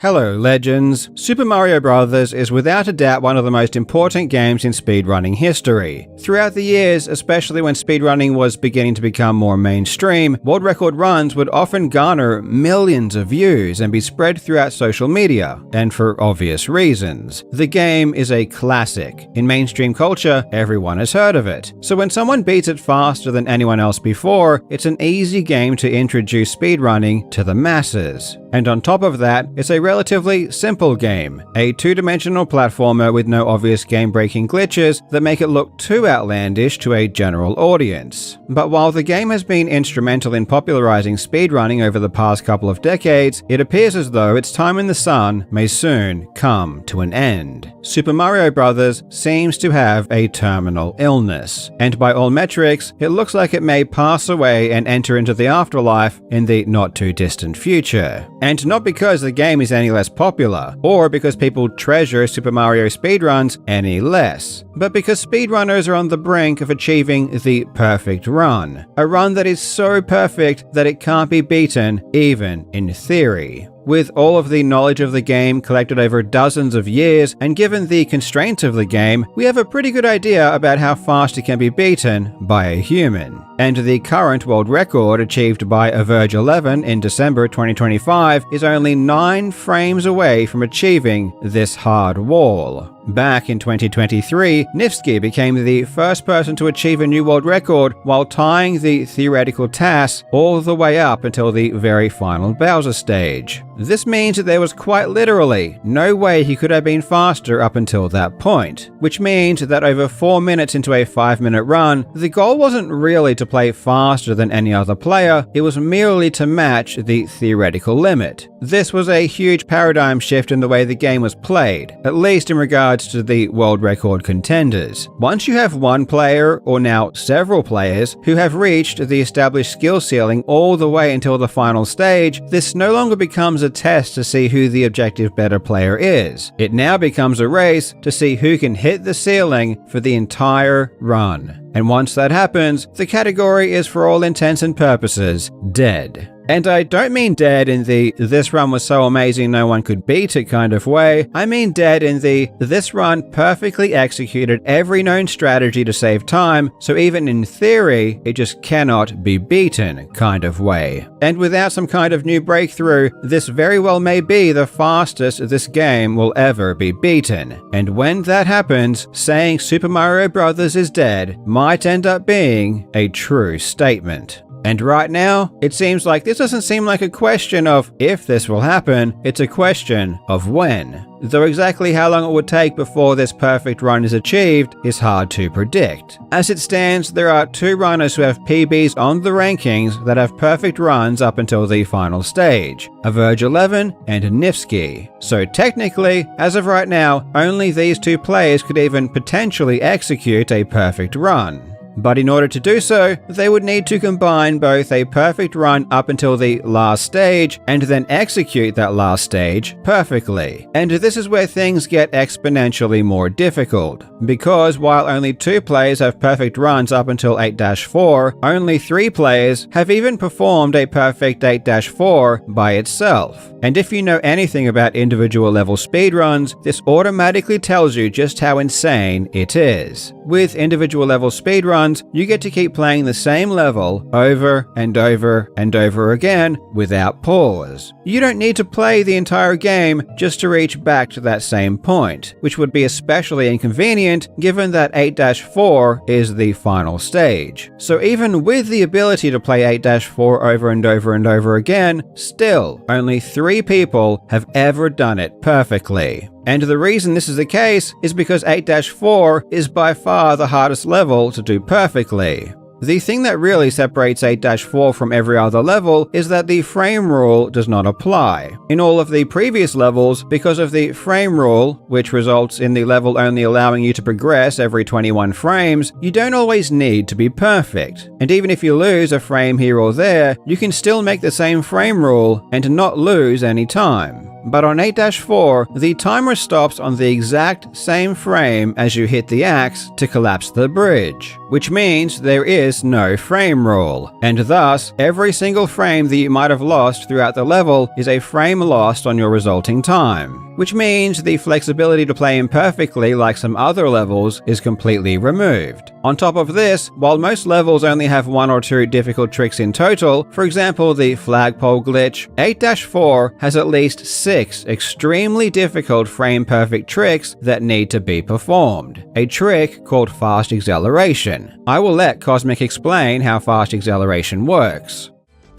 Hello legends! Super Mario Bros. Is without a doubt one of the most important games in speedrunning history. Throughout the years, especially when speedrunning was beginning to become more mainstream, world record runs would often garner millions of views and be spread throughout social media, and for obvious reasons. The game is a classic. In mainstream culture, everyone has heard of it. So when someone beats it faster than anyone else before, it's an easy game to introduce speedrunning to the masses. And on top of that, it's a relatively simple game, a two-dimensional platformer with no obvious game-breaking glitches that make it look too outlandish to a general audience. But while the game has been instrumental in popularizing speedrunning over the past couple of decades, it appears as though its time in the sun may soon come to an end. Super Mario Bros. Seems to have a terminal illness, and by all metrics, it looks like it may pass away and enter into the afterlife in the not-too-distant future. And not because the game is any less popular, or because people treasure Super Mario speedruns any less, but because speedrunners are on the brink of achieving the perfect run. A run that is so perfect that it can't be beaten, even in theory. With all of the knowledge of the game collected over dozens of years, and given the constraints of the game, we have a pretty good idea about how fast it can be beaten by a human. And the current world record achieved by Verge11 in December 2025 is only 9 frames away from achieving this hard wall. Back in 2023, Nifsky became the first person to achieve a new world record while tying the theoretical TAS all the way up until the very final Bowser stage. This means that there was quite literally no way he could have been faster up until that point, which means that over 4 minutes into a 5-minute run, the goal wasn't really to play faster than any other player, it was merely to match the theoretical limit. This was a huge paradigm shift in the way the game was played, at least in regards to the world record contenders. Once you have one player, or now several players, who have reached the established skill ceiling all the way until the final stage, this no longer becomes a test to see who the objective better player is. It now becomes a race to see who can hit the ceiling for the entire run. And once that happens, the category is for all intents and purposes dead. And I don't mean dead in the "this run was so amazing no one could beat it" kind of way. I mean dead in the "this run perfectly executed every known strategy to save time, so even in theory, it just cannot be beaten" kind of way. And without some kind of new breakthrough, this very well may be the fastest this game will ever be beaten. And when that happens, saying Super Mario Bros. Is dead might end up being a true statement. And right now, it seems like this doesn't seem like a question of if this will happen, it's a question of when. Though exactly how long it would take before this perfect run is achieved is hard to predict. As it stands, there are 2 runners who have PBs on the rankings that have perfect runs up until the final stage, Verge11 and Nifsky. So technically, as of right now, only these 2 players could even potentially execute a perfect run. But in order to do so, they would need to combine both a perfect run up until the last stage and then execute that last stage perfectly. And this is where things get exponentially more difficult, because while only 2 players have perfect runs up until 8-4, only 3 players have even performed a perfect 8-4 by itself. And if you know anything about individual level speedruns, this automatically tells you just how insane it is. With individual level speedruns, you get to keep playing the same level over and over and over again without pause. You don't need to play the entire game just to reach back to that same point, which would be especially inconvenient given that 8-4 is the final stage. So even with the ability to play 8-4 over and over and over again, still, only 3 people have ever done it perfectly. And the reason this is the case is because 8-4 is by far the hardest level to do perfectly. The thing that really separates 8-4 from every other level is that the frame rule does not apply. In all of the previous levels, because of the frame rule, which results in the level only allowing you to progress every 21 frames, you don't always need to be perfect. And even if you lose a frame here or there, you can still make the same frame rule and not lose any time. But on 8-4, the timer stops on the exact same frame as you hit the axe to collapse the bridge, which means there is is no frame rule, and thus every single frame that you might have lost throughout the level is a frame lost on your resulting time, which means the flexibility to play imperfectly like some other levels is completely removed. On top of this, while most levels only have 1 or 2 difficult tricks in total, for example the flagpole glitch, 8-4 has at least 6 extremely difficult frame-perfect tricks that need to be performed. A trick called fast acceleration. I will let Cosmic explain how fast acceleration works.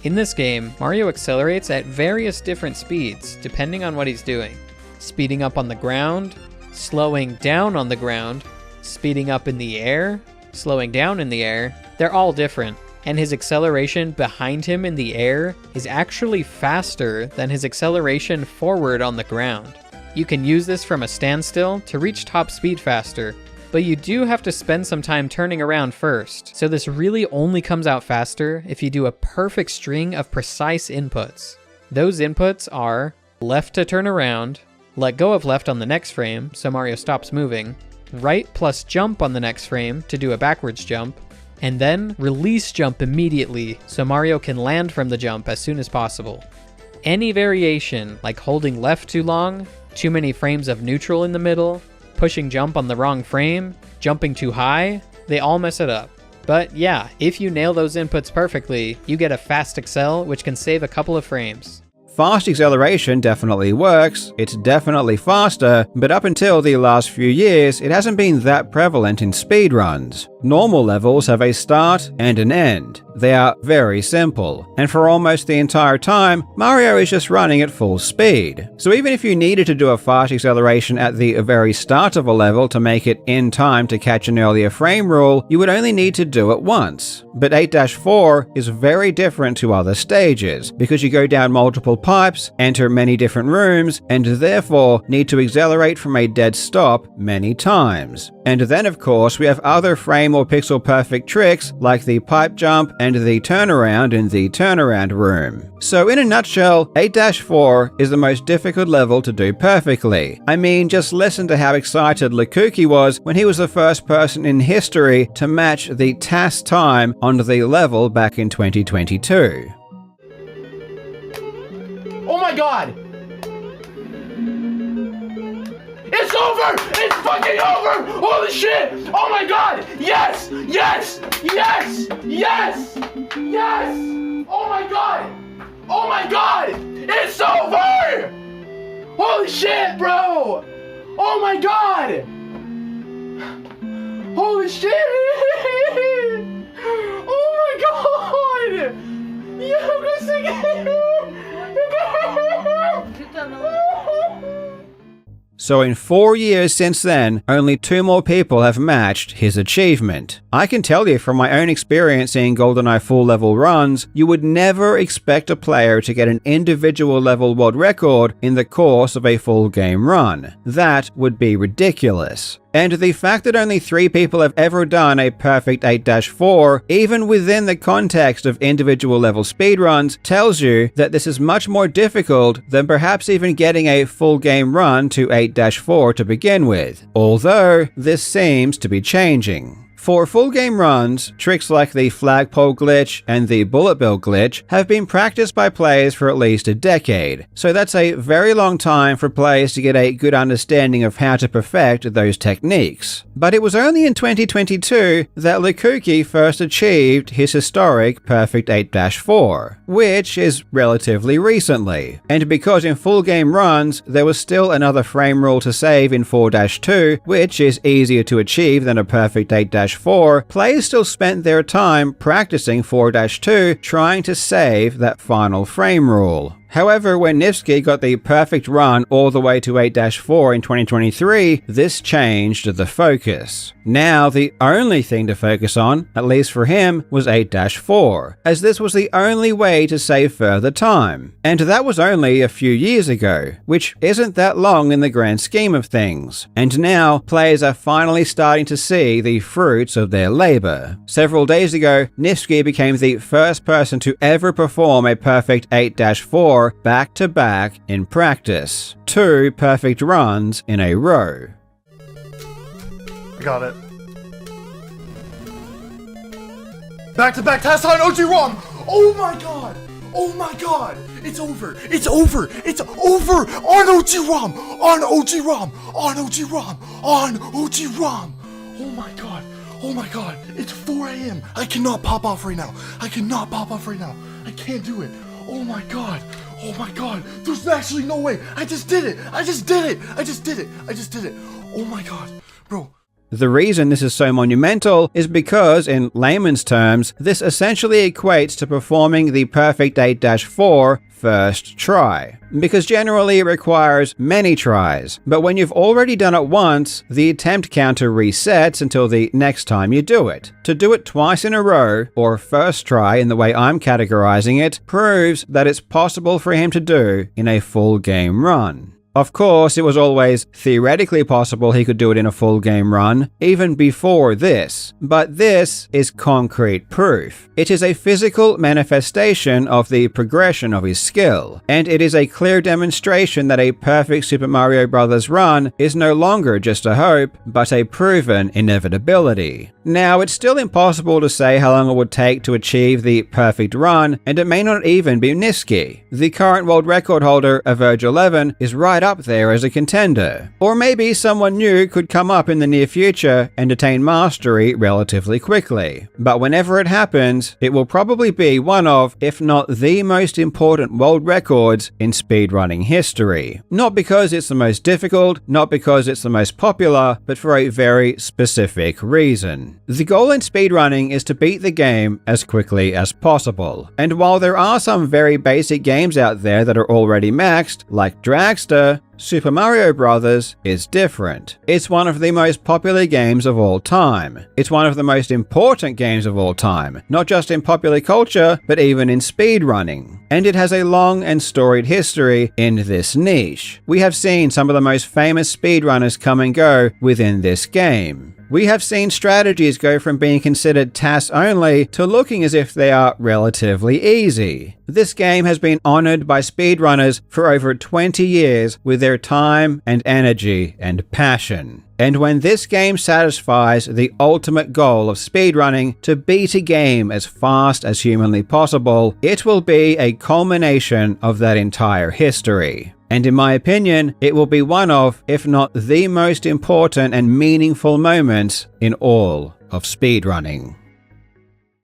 In this game, Mario accelerates at various different speeds, depending on what he's doing. Speeding up on the ground, slowing down on the ground, speeding up in the air, slowing down in the air, they're all different. And his acceleration behind him in the air is actually faster than his acceleration forward on the ground. You can use this from a standstill to reach top speed faster, but you do have to spend some time turning around first, so this really only comes out faster if you do a perfect string of precise inputs. Those inputs are left to turn around, let go of left on the next frame so Mario stops moving, right plus jump on the next frame to do a backwards jump, and then release jump immediately so Mario can land from the jump as soon as possible. Any variation, like holding left too long, too many frames of neutral in the middle, pushing jump on the wrong frame, jumping too high, they all mess it up. But yeah, if you nail those inputs perfectly, you get a fast accel which can save a couple of frames. Fast acceleration definitely works, it's definitely faster, but up until the last few years, it hasn't been that prevalent in speedruns. Normal levels have a start and an end. They are very simple, and for almost the entire time, Mario is just running at full speed. So even if you needed to do a fast acceleration at the very start of a level to make it in time to catch an earlier frame rule, you would only need to do it once. But 8-4 is very different to other stages, because you go down multiple pipes, enter many different rooms, and therefore need to accelerate from a dead stop many times. And then of course we have other frame or pixel perfect tricks like the pipe jump and the turnaround in the turnaround room. So in a nutshell, 8-4 is the most difficult level to do perfectly. I mean, just listen to how excited Lukuki was when he was the first person in history to match the task time on the level back in 2022. Oh my god! It's over! It's fucking over! Holy shit! Oh my god! Yes! Yes! Yes! Yes! Yes! Oh my god! Oh my god! It's over! Holy shit, bro! Oh my god! Holy shit! Oh my god! So in 4 years since then, only 2 more people have matched his achievement. I can tell you from my own experience in GoldenEye full level runs, you would never expect a player to get an individual level world record in the course of a full game run. That would be ridiculous. And the fact that only 3 people have ever done a perfect 8-4, even within the context of individual level speedruns, tells you that this is much more difficult than perhaps even getting a full game run to 8-4 to begin with. Although, this seems to be changing. For full game runs, tricks like the flagpole glitch and the bullet bill glitch have been practiced by players for at least a decade, so that's a very long time for players to get a good understanding of how to perfect those techniques. But it was only in 2022 that Lukuki first achieved his historic perfect 8-4, which is relatively recently. And because in full game runs, there was still another frame rule to save in 4-2, which is easier to achieve than a perfect 8-4, players still spent their time practicing 4-2, trying to save that final frame rule. However, when Nifsky got the perfect run all the way to 8-4 in 2023, this changed the focus. Now, the only thing to focus on, at least for him, was 8-4, as this was the only way to save further time. And that was only a few years ago, which isn't that long in the grand scheme of things. And now, players are finally starting to see the fruits of their labor. Several days ago, Nifsky became the first person to ever perform a perfect 8-4 back-to-back in practice. 2 perfect runs in a row. I got it. Back-to-back tasks on OG ROM. Oh my god. Oh my god. It's over. It's over. It's over. On OG ROM. On OG ROM. On OG ROM. On OG ROM. Oh my god. Oh my god. It's 4 a.m. I cannot pop off right now. I cannot pop off right now. I can't do it. Oh my god. Oh my god. There's actually no way. I just did it. I just did it. I just did it. I just did it. Oh my god. Bro. The reason this is so monumental is because, in layman's terms, this essentially equates to performing the perfect 8-4 first try, because generally it requires many tries, but when you've already done it once, the attempt counter resets until the next time you do it. To do it twice in a row, or first try in the way I'm categorizing it, proves that it's possible for him to do in a full game run. Of course, it was always theoretically possible he could do it in a full game run, even before this, but this is concrete proof. It is a physical manifestation of the progression of his skill, and it is a clear demonstration that a perfect Super Mario Bros. Run is no longer just a hope, but a proven inevitability. Now, it's still impossible to say how long it would take to achieve the perfect run, and it may not even be Niski. The current world record holder, Averge 11, is right up there as a contender. Or maybe someone new could come up in the near future and attain mastery relatively quickly. But whenever it happens, it will probably be one of, if not the most important world records in speedrunning history. Not because it's the most difficult, not because it's the most popular, but for a very specific reason. The goal in speedrunning is to beat the game as quickly as possible. And while there are some very basic games out there that are already maxed, like Dragster, Super Mario Bros. Is different. It's one of the most popular games of all time. It's one of the most important games of all time, not just in popular culture, but even in speedrunning. And it has a long and storied history in this niche. We have seen some of the most famous speedrunners come and go within this game. We have seen strategies go from being considered tasks only to looking as if they are relatively easy. This game has been honored by speedrunners for over 20 years with their time and energy and passion. And when this game satisfies the ultimate goal of speedrunning, to beat a game as fast as humanly possible, it will be a culmination of that entire history. And in my opinion, it will be one of, if not the most important and meaningful moments in all of speedrunning.